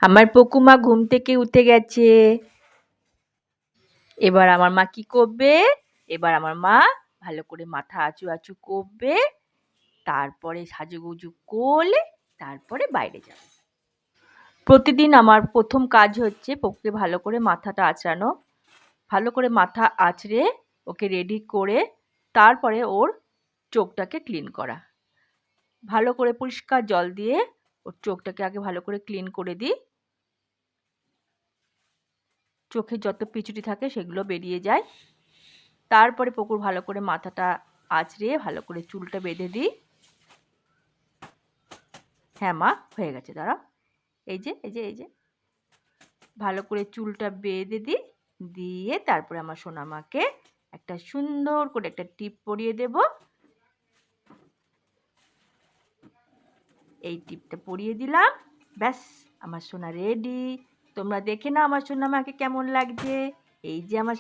আমার পকুমা ঘুম থেকে উঠে গেছে। এবার আমার মা কি করবে? এবার আমার মা ভালো করে মাথা আঁচু আঁচু করবে, তারপরে সাজুগুজু করলে তারপরে বাইরে যাবে। প্রতিদিন আমার প্রথম কাজ হচ্ছে পকুকে ভালো করে মাথাটা আঁচড়ানো। ভালো করে মাথা আঁচড়ে ওকে রেডি করে তারপরে ওর চোখটাকে ক্লিন করা। ভালো করে পরিষ্কার জল দিয়ে ওর চোখটাকে আগে ভালো করে ক্লিন করে দিই। চোখে যত পিছুটি থাকে সেগুলো বেরিয়ে যায়। তারপরে পকুর ভালো করে মাথাটা আঁচড়ে ভালো করে চুলটা বেঁধে দিই। হ্যাঁ মা, হয়ে গেছে, দাঁড়াও। এই যে এই যে এই যে ভালো করে চুলটা বেঁধে দিই, দিয়ে তারপরে আমার সোনামাকে একটা সুন্দর করে একটা টিপ পরিয়ে দেব। এই টিপটা পরিয়ে দিলাম, ব্যাস আমার সোনা রেডি। তোমরা দেখে নাও আমার সোনামাকে কেমন লাগছে। এই যে আমার